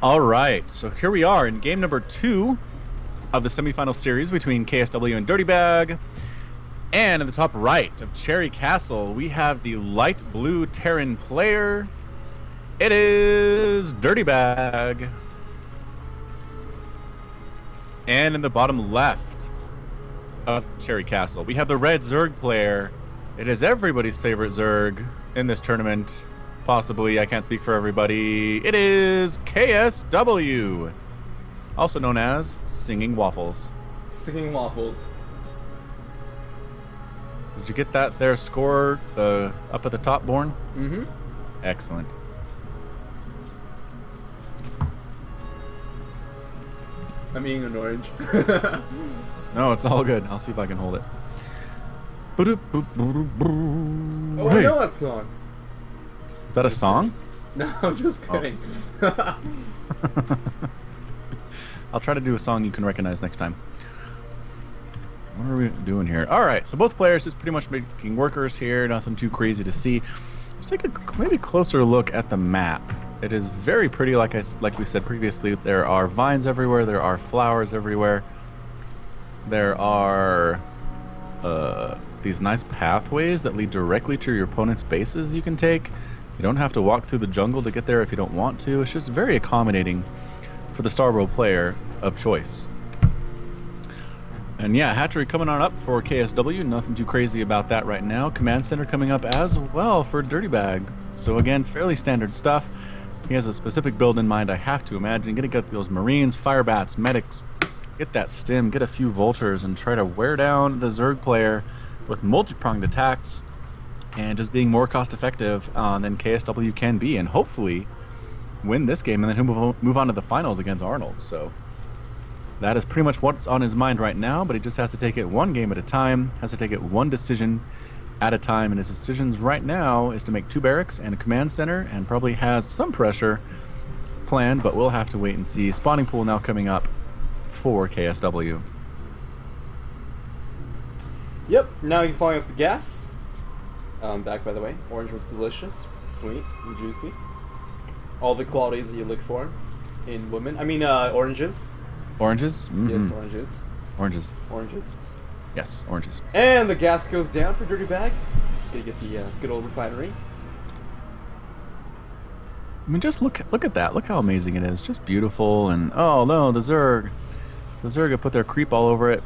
All right, so here we are in game number 2 of the semifinal series between KSW and Dirtybag. And in the top right of Cherry Castle, we have the light blue Terran player. It is Dirtybag. And in the bottom left of Cherry Castle, we have the red Zerg player. It is everybody's favorite Zerg in this tournament. Possibly, I can't speak for everybody. It is KSW, also known as Singing Waffles. Singing Waffles. Did you get that there score up at the top, Born? Mm-hmm. Excellent. I'm eating an orange. No, it's all good. I'll see if I can hold it. Oh, I know that song. Is that a song? No, I'm just kidding. Oh. I'll try to do a song you can recognize next time. What are we doing here? All right, so both players just pretty much making workers here. Nothing too crazy to see. Let's take a maybe closer look at the map. It is very pretty, like we said previously. There are vines everywhere. There are flowers everywhere. There are these nice pathways that lead directly to your opponent's bases you can take. You don't have to walk through the jungle to get there if you don't want to. It's just very accommodating for the Starbow player of choice. And yeah, hatchery coming on up for KSW. Nothing too crazy about that right now. Command center coming up as well for Dirtybag. So again, fairly standard stuff. He has a specific build in mind, I have to imagine. Gonna get those Marines, Fire Bats, Medics, get that stim, get a few Vultures, and try to wear down the Zerg player with multi-pronged attacks and just being more cost-effective than KSW can be, and hopefully win this game, and then he'll move on to the finals against Arnold. So that is pretty much what's on his mind right now, but he just has to take it one game at a time, has to take it one decision at a time, and his decisions right now is to make 2 barracks and a command center, and probably has some pressure planned, but we'll have to wait and see. Spawning pool now coming up for KSW. Yep, now you're filling up the gas. Back, by the way. Orange was delicious, sweet, and juicy. All the qualities that you look for in women. I mean, oranges. Oranges? Mm-hmm. Yes, oranges. Oranges. Oranges. Yes, oranges. And the gas goes down for Dirtybag. Gonna get the good old refinery. I mean, just look at that. Look how amazing it is. Just beautiful. And oh no, the Zerg have put their creep all over it.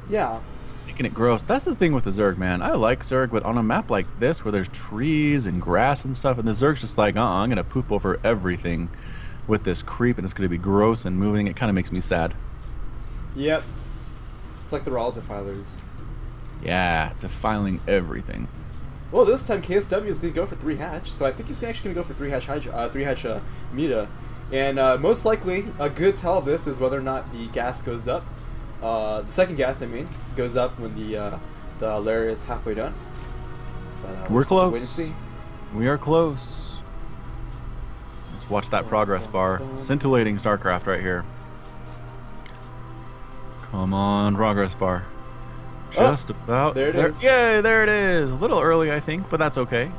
Yeah. Making it gross. That's the thing with the Zerg, man. I like Zerg, but on a map like this where there's trees and grass and stuff, and the Zerg's just like, I'm gonna poop over everything with this creep, and it's gonna be gross and moving. It kind of makes me sad. Yep. It's like the raw defilers. Yeah, defiling everything. Well, this time KSW is gonna go for 3 hatch, so I think he's actually gonna go for 3 hatch Muta, and most likely a good tell of this is whether or not the gas goes up. The second gas, I mean, goes up when the layer is halfway done. But, we're close. Wait and see. We are close. Let's watch that progress bar. Scintillating StarCraft right here. Come on, progress bar. Just about. There it is. Yeah, there it is. A little early, I think, but that's okay.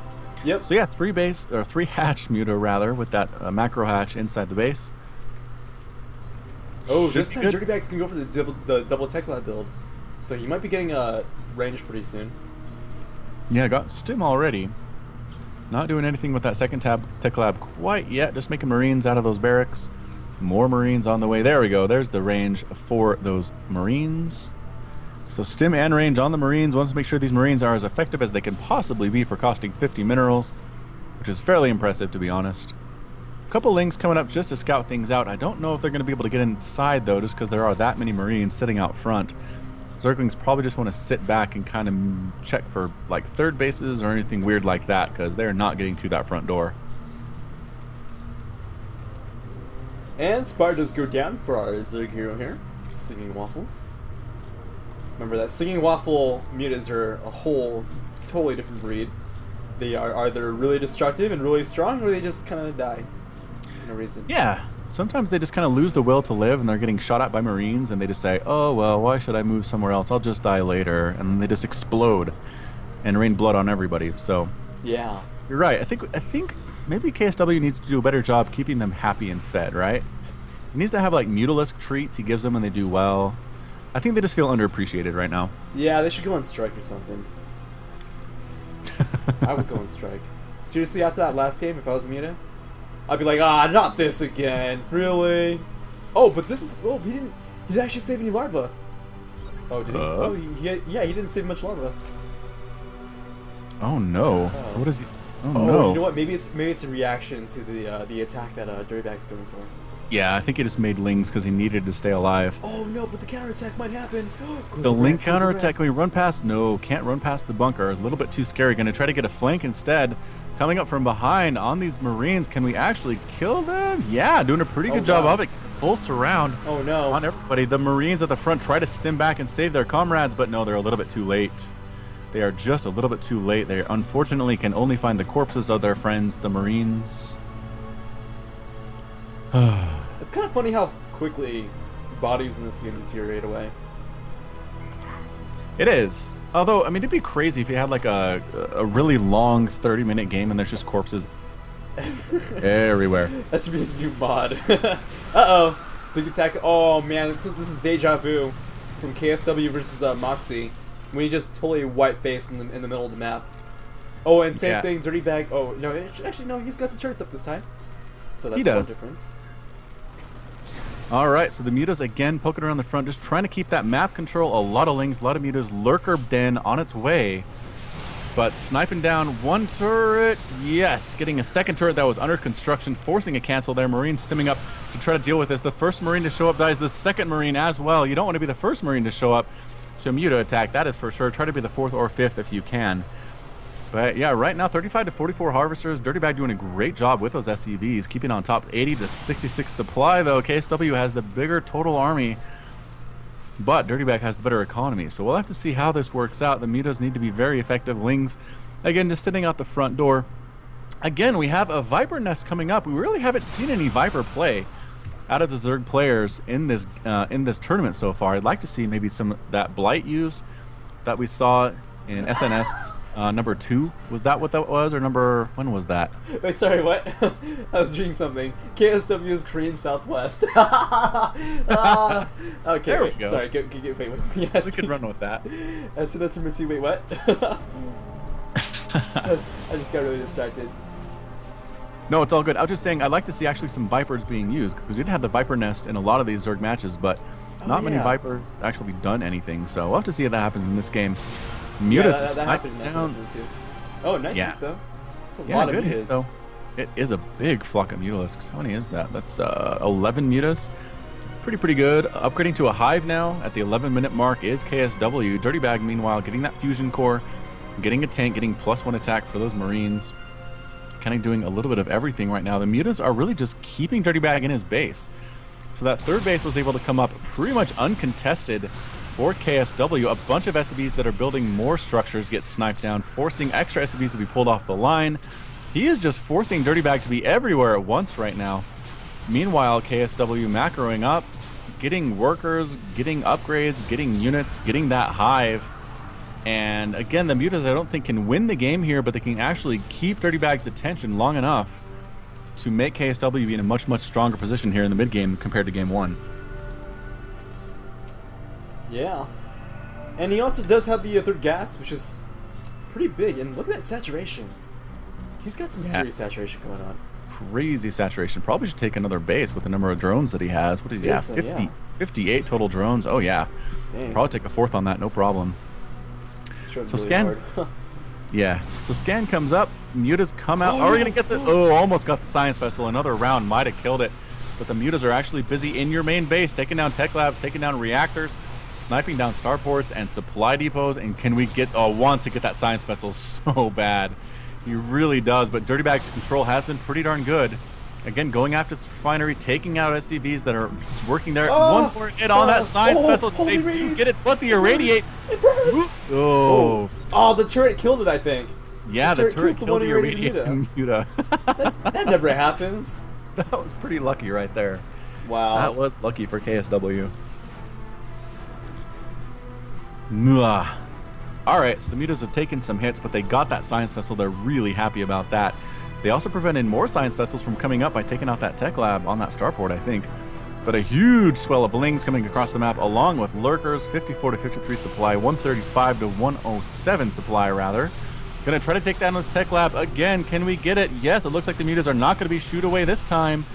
Yep. So yeah, 3 hatch Muta rather, with that macro hatch inside the base. Oh, this time Dirtybag's gonna go for the double tech lab build, so you might be getting a range pretty soon. Yeah, got stim already. Not doing anything with that second tech lab quite yet. Just making Marines out of those barracks. More Marines on the way. There we go. There's the range for those Marines. So stim and range on the Marines. Wants to make sure these Marines are as effective as they can possibly be for costing 50 minerals, which is fairly impressive, to be honest. A couple links coming up just to scout things out. I don't know if they're going to be able to get inside, though, just because there are that many Marines sitting out front. Zerglings probably just want to sit back and kind of check for like third bases or anything weird like that, because they're not getting through that front door. And Spire does go down for our Zerg hero here, Singing Waffles. Remember that Singing Waffle mutas are a whole totally different breed. They are either really destructive and really strong, or they just kind of die for no reason. Yeah, sometimes they just kind of lose the will to live, and they're getting shot at by Marines, and they just say, oh, well, why should I move somewhere else? I'll just die later. And then they just explode and rain blood on everybody. So yeah, you're right. I think maybe KSW needs to do a better job keeping them happy and fed, right? He needs to have like Mutalisk treats he gives them when they do well. I think they just feel underappreciated right now. Yeah, they should go on strike or something. I would go on strike. Seriously, after that last game, if I was a Muta, I'd be like, ah, not this again. Really? Oh, but this is... Oh, he didn't actually save any larva. Oh, did he? Oh, yeah, he didn't save much larva. Oh, no. Oh. What is he... Oh, oh, no. You know what? Maybe it's a reaction to the attack that Dirtybag's going for. Yeah, I think he just made Lings because he needed to stay alive. Oh no, but the counterattack might happen. The Ling counterattack, can we run past? No, can't run past the bunker. A little bit too scary. Gonna try to get a flank instead. Coming up from behind on these Marines. Can we actually kill them? Yeah, doing a pretty good job of it. It's a full surround on everybody. The Marines at the front try to stim back and save their comrades, but no, they're a little bit too late. They are just a little bit too late. They unfortunately can only find the corpses of their friends, the Marines. It's kind of funny how quickly bodies in this game deteriorate away. It is. Although, I mean, it'd be crazy if you had like a really long 30-minute game and there's just corpses everywhere. That should be a new mod. Uh-oh. Big attack. Oh, man. This is deja vu from KSW versus Moxie. When you just totally white face in the middle of the map. Oh, and same thing, Dirtybag. Oh, no, actually, no, he's got some turrets up this time. So that's one difference. Alright, so the Mutas again poking around the front, just trying to keep that map control. A lot of Lings, a lot of Mutas. Lurker Den on its way. But sniping down one turret. Yes, getting a second turret that was under construction, forcing a cancel there. Marine stimming up to try to deal with this. The first Marine to show up dies. The second Marine as well. You don't want to be the first Marine to show up to a Muta attack, that is for sure. Try to be the 4th or 5th if you can. But yeah, right now 35 to 44 harvesters. Dirtybag doing a great job with those SCVs, keeping on top. 80 to 66 supply though. KSW has the bigger total army, but Dirtybag has the better economy. So we'll have to see how this works out. The Mutas need to be very effective. Lings, again, just sitting out the front door. Again, we have a Viper nest coming up. We really haven't seen any Viper play out of the Zerg players in this tournament so far. I'd like to see maybe some of that Blight used that we saw in SNS number 2. Was that what that was, or number, when was that? Wait, sorry, what? I was reading something. KSW is Korean Southwest. Okay, there we go. Sorry, wait. Yes, we could run with that. SNS number 2, wait, what? I just got really distracted. No, it's all good. I was just saying I'd like to see actually some Vipers being used, because we did have the Viper nest in a lot of these Zerg matches, but not many Vipers actually done anything. So we'll have to see if that happens in this game. Mutas is sniping down. Oh, nice hit though. That's a lot good of hit though. It is a big flock of Mutalisks. How many is that? That's 11 Mutas. Pretty good. Upgrading to a hive now at the 11-minute mark is KSW. Dirtybag, meanwhile, getting that fusion core, getting a tank, getting +1 attack for those Marines. Kind of doing a little bit of everything right now. The Mutas are really just keeping Dirtybag in his base. So that third base was able to come up pretty much uncontested for KSW. A bunch of SCVs that are building more structures get sniped down, forcing extra SCVs to be pulled off the line. He is just forcing Dirtybag to be everywhere at once right now. Meanwhile, KSW macroing up, getting workers, getting upgrades, getting units, getting that hive. And again, the Mutas I don't think can win the game here, but they can actually keep Dirtybag's attention long enough to make KSW be in a much stronger position here in the mid game compared to game 1. Yeah, and he also does have the third gas, which is pretty big. And look at that saturation. He's got some serious saturation going on. Crazy saturation. Probably should take another base with the number of drones that he has. What does he have? 58 total drones. Oh yeah. Dang. Probably take a 4th on that, no problem. So really Scan. Yeah. So Scan comes up. Mutas come out. Are we gonna get the? Oh, almost got the Science Vessel. Another round might have killed it. But the Mutas are actually busy in your main base, taking down tech labs, taking down reactors, sniping down starports and supply depots. And can we get wants to get that Science Vessel so bad? He really does. But Dirtybag's control has been pretty darn good. Again, going after this refinery, taking out SCVs that are working there. One more hit on that Science Vessel. They do get it, but the irradiate. It burns. Oh, the turret killed it, I think. Yeah, the turret killed the irradiated Muta. that never happens. That was pretty lucky right there. Wow. That was lucky for KSW. Alright, so the Mutas have taken some hits, but they got that Science Vessel. They're really happy about that. They also prevented more Science Vessels from coming up by taking out that tech lab on that starport, I think. But a huge swell of Lings coming across the map, along with Lurkers, 54 to 53 supply, 135 to 107 supply, rather. Gonna try to take down this tech lab again. Can we get it? Yes, it looks like the mutas are not gonna be shoot away this time.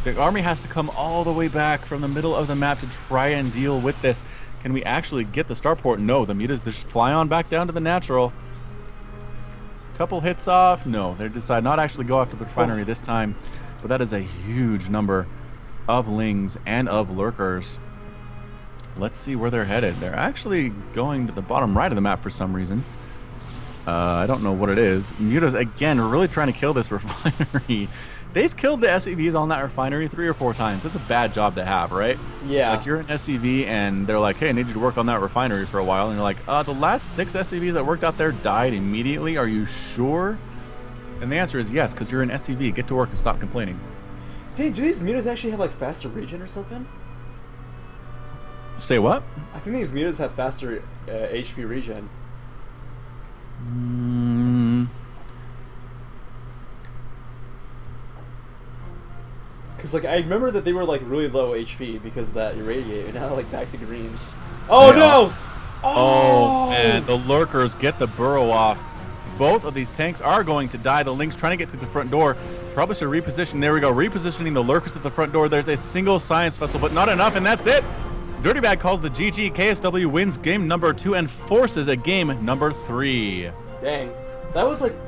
The army has to come all the way back from the middle of the map to try and deal with this. Can we actually get the starport? No, the mutas just fly on back down to the natural. Couple hits off. No, they decide not actually go after the refinery this time. But that is a huge number of Lings and of Lurkers. Let's see where they're headed. They're actually going to the bottom right of the map for some reason. I don't know what it is. Mutas, again, really trying to kill this refinery. They've killed the SCVs on that refinery 3 or 4 times. That's a bad job to have, right? Yeah. Like, you're an SCV, and they're like, hey, I need you to work on that refinery for a while. And you're like, the last 6 SCVs that worked out there died immediately. Are you sure? And the answer is yes, because you're an SCV. Get to work and stop complaining. Dang, do these mutas actually have, like, faster regen or something? Say what? I think these mutas have faster HP regen. Because, like, I remember that they were, like, really low HP because of that irradiate, and now, like, back to green. Oh, no! Oh, man, the Lurkers get the burrow off. Both of these tanks are going to die. The Lynx trying to get through the front door. Probably should reposition. There we go. Repositioning the Lurkers at the front door. There's a single science vessel, but not enough, and that's it. Dirtybag calls the GG. KSW wins game number 2 and forces a game number 3. Dang. That was like...